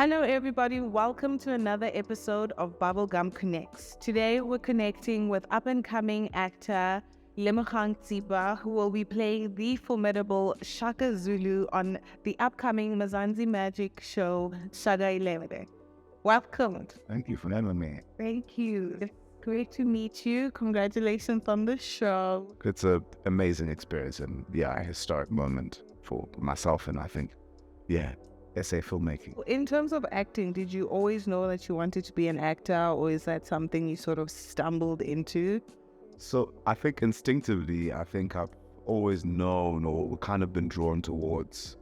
Hello everybody, welcome to another episode of Bubblegum Connects. Today we're connecting with up-and-coming actor Lemogang Tsipa, who will be playing the formidable Shaka Zulu on the upcoming Mzanzi Magic show, iLembe. Welcome. Thank you for having me. Thank you. It's great to meet you. Congratulations on the show. It's an amazing experience and a historic moment for myself and I think, SA filmmaking. In terms of acting, did you always know that you wanted to be an actor, or is that something you sort of stumbled into? So I think instinctively, I've always known or kind of been drawn towards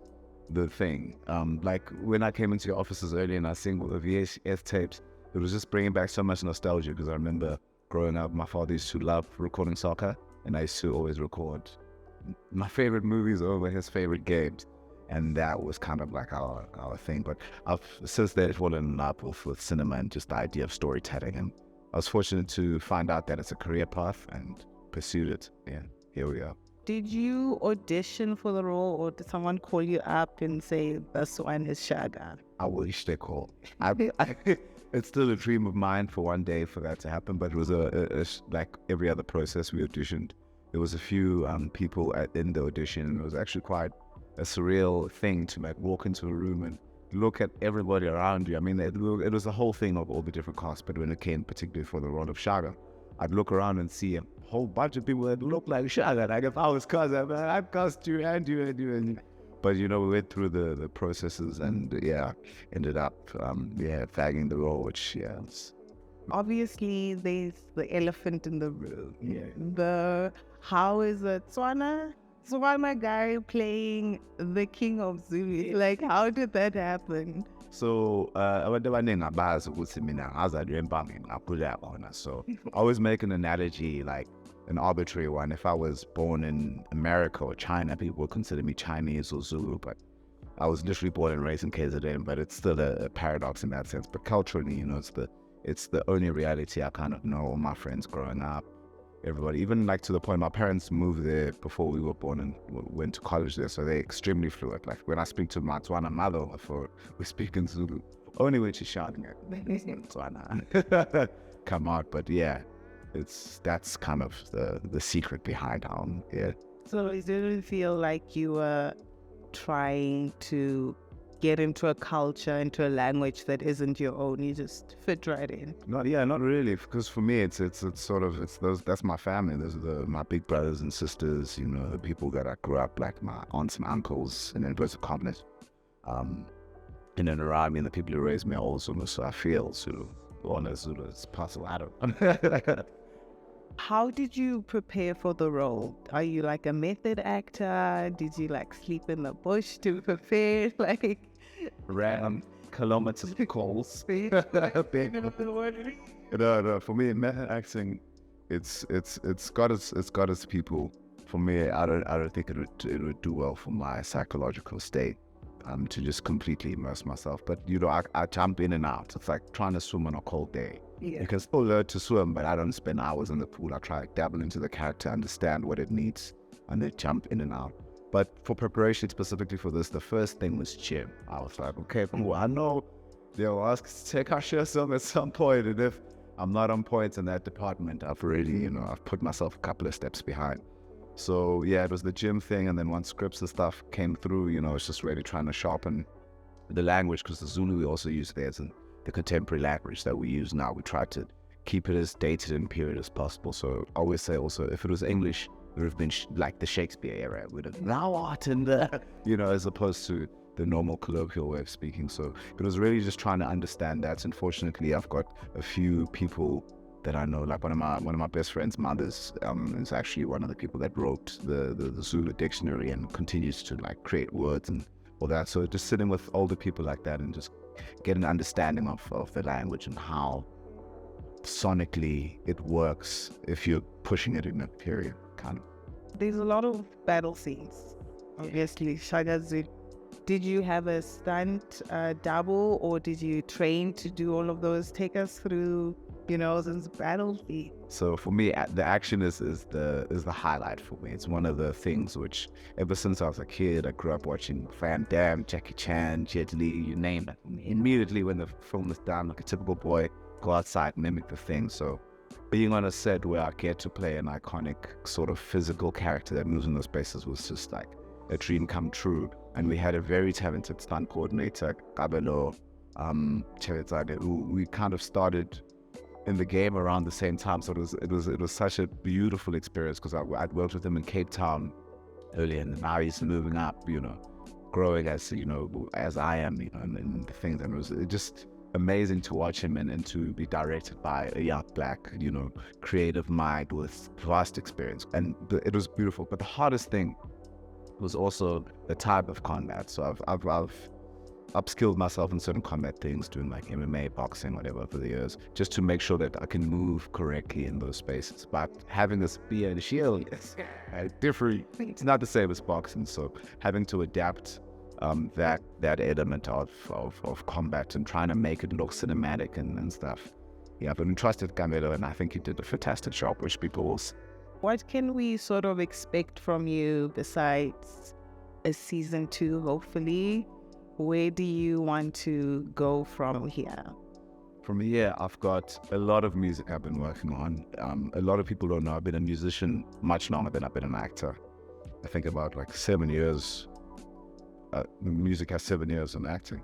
the thing. Like when I came into your offices early and I seen all the VHS tapes, it was just bringing back so much nostalgia because I remember growing up, my father used to love recording soccer and I used to always record my favorite movies over his favorite games. And that was kind of like our thing. But I've since then fallen in love with cinema and just the idea of storytelling. And I was fortunate to find out that it's a career path and pursued it. Yeah, here we are. Did you audition for the role, or did someone call you up and say, this one is Shaka? I wish they called. It's still a dream of mine for one day for that to happen, but it was like every other process we auditioned. There was a few people in the audition. It was actually quite a surreal thing to walk into a room and look at everybody around you. I mean, it was a whole thing of all the different casts, but when it came particularly for the role of Shaka, I'd look around and see a whole bunch of people that look like Shaka. Like if I was cast, I'd cast you and you and you and. But we went through the processes and ended up fagging the role, which Obviously, there's the elephant in the room. Yeah. How is it, Tswana guy playing the king of Zulu? Like, how did that happen? So abantu abaningi abazi ukuthi mina ngazalwa eMpangeni ngakhula khona. So I always make an analogy, like an arbitrary one. If I was born in America or China, people would consider me Chinese or Zulu, but I was literally born and raised in KZN, but it's still a paradox in that sense. But culturally, it's the only reality I kind of know. All my friends growing up, everybody, even like to the point my parents moved there before we were born and went to college there, so they're extremely fluent. Like when I speak to my Tswana mother, we speak in Zulu, only when she's shouting at Tswana come out. But that's kind of the secret behind how So it didn't feel like you were trying to get into a culture, into a language that isn't your own. You just fit right in. Not really, because for me it's those, that's my family. Those are my big brothers and sisters, the people that I grew up, like my aunts and uncles in inverted commas, in and around me, and the people who raised me are all Zulu, so I feel Zulu. Zulu is possible. I don't. How did you prepare for the role? Are you like a method actor? Did you like sleep in the bush to prepare? Like Ran kilometers calls. No. For me, method acting, it's got its people. For me, I don't think it would do well for my psychological state. To just completely immerse myself. But I jump in and out. It's like trying to swim on a cold day. Yeah. You can still learn to swim, but I don't spend hours in the pool. I try to dabble into the character, understand what it needs, and then jump in and out. But for preparation specifically for this, the first thing was gym. I was like, okay, well, I know they'll ask to take our shirts off at some point, and if I'm not on point in that department, I've already, I've put myself a couple of steps behind. So it was the gym thing, and then once scripts and stuff came through, it's just really trying to sharpen the language, because the Zulu we also use there is the contemporary language that we use now. We try to keep it as dated and period as possible. So I always say also, if it was English, it would have been like the Shakespeare era. We'd have thou art in the, as opposed to the normal colloquial way of speaking. So it was really just trying to understand that. Unfortunately, I've got a few people that I know, like one of my best friend's mothers is actually one of the people that wrote the Zulu dictionary and continues to like create words and all that. So just sitting with older people like that and just get an understanding of the language and how sonically it works if you're pushing it in a period, kind of. There's a lot of battle scenes, obviously. Shaka Zulu. Did you have a stunt double, or did you train to do all of those? Take us through since Battlefield. So for me, the action is the highlight for me. It's one of the things which, ever since I was a kid, I grew up watching Van Damme, Jackie Chan, Jet Li, you name it. Immediately when the film is done, like a typical boy, go outside, mimic the thing. So being on a set where I get to play an iconic sort of physical character that moves in those spaces was just like a dream come true. And we had a very talented stunt coordinator, Kabelo, who we kind of started in the game around the same time. So it was such a beautiful experience, because I'd worked with him in Cape Town earlier, and now he's moving up, growing as I am, and the things. And it was just amazing to watch him and to be directed by a young black, creative mind with vast experience. And it was beautiful. But the hardest thing was also the type of combat. So I've upskilled myself in certain combat things, doing like MMA, boxing, whatever, for the years, just to make sure that I can move correctly in those spaces. But having a spear and a shield is different. It's not the same as boxing. So having to adapt that element of combat and trying to make it look cinematic and stuff. Yeah, but we trusted Camilo, and I think he did a fantastic job, which people will see. What can we sort of expect from you besides a season 2, hopefully? Where do you want to go from here? From here, I've got a lot of music I've been working on. A lot of people don't know I've been a musician much longer than I've been an actor. I think about like 7 years. Music has 7 years in acting.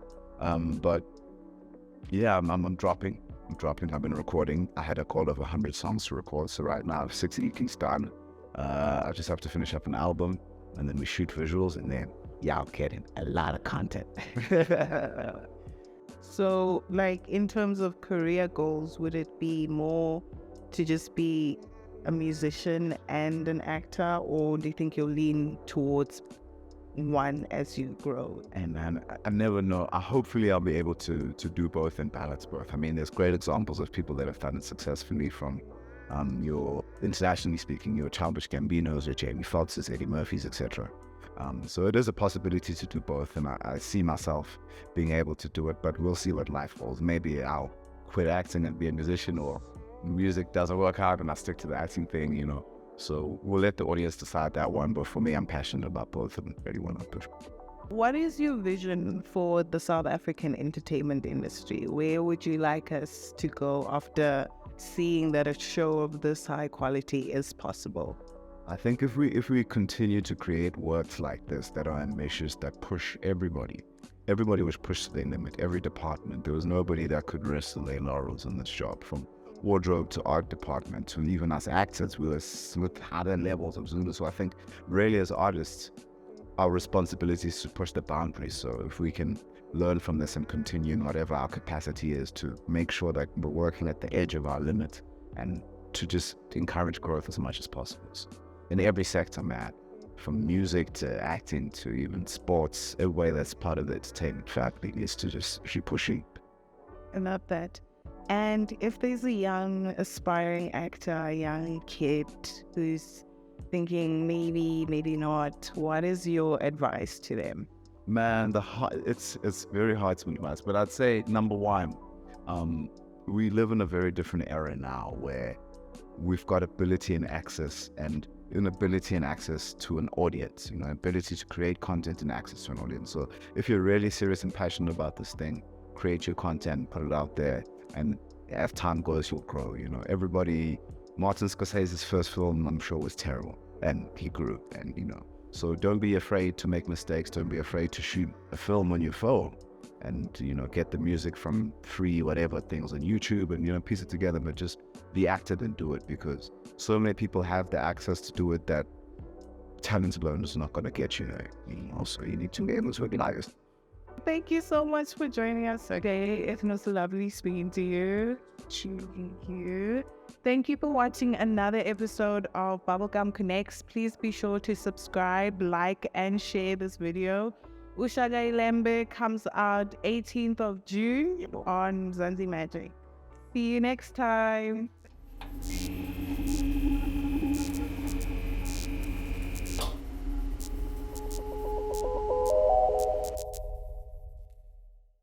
But yeah, I'm dropping. I've been recording. I had a call of 100 songs to record. So right now I have 6 EPs done. I just have to finish up an album, and then we shoot visuals, and then y'all getting a lot of content. So, like, in terms of career goals, would it be more to just be a musician and an actor, or do you think you'll lean towards one as you grow? And I never know. Hopefully I'll be able to do both and balance both. I mean, there's great examples of people that have done it successfully, from your, internationally speaking, your Childish Gambinos, your Jamie Foxx's, Eddie Murphys, etc. So it is a possibility to do both, and I see myself being able to do it, but we'll see what life holds. Maybe I'll quit acting and be a musician, or music doesn't work out and I stick to the acting thing, So we'll let the audience decide that one, but for me, I'm passionate about both and really want to push. What is your vision for the South African entertainment industry? Where would you like us to go after seeing that a show of this high quality is possible? I think if we continue to create works like this that are ambitious, that push everybody was pushed to their limit, every department. There was nobody that could rest on their laurels in this job, from wardrobe to art department to even us actors. We were with higher levels of Zulu. So I think really as artists, our responsibility is to push the boundaries. So if we can learn from this and continue in whatever our capacity is to make sure that we're working at the edge of our limit, and to just encourage growth as much as possible. So in every sector, man, from music to acting to even sports, every way that's part of the entertainment fabric is to just keep pushing. I love that. And if there's a young aspiring actor, a young kid who's thinking maybe not, what is your advice to them? Man, it's very hard to advise, but I'd say number one, we live in a very different era now where we've got ability and access, and an ability and access to an audience, ability to create content and access to an audience. So if you're really serious and passionate about this thing, create your content, put it out there, and as time goes, you'll grow. Everybody, Martin Scorsese's first film, I'm sure, was terrible, and he grew, and so don't be afraid to make mistakes. Don't be afraid to shoot a film on your phone, and get the music from free whatever things on YouTube, and piece it together, but just be active and do it, because so many people have the access to do it that talent alone is not going to get you there. So you need to be able to recognize. Thank you so much for joining us today. It was lovely speaking to you. Thank you for watching another episode of Bubblegum Connects. Please be sure to subscribe, like, and share this video. Shaka iLembe comes out 18th of June on Mzanzi Magic. See you next time.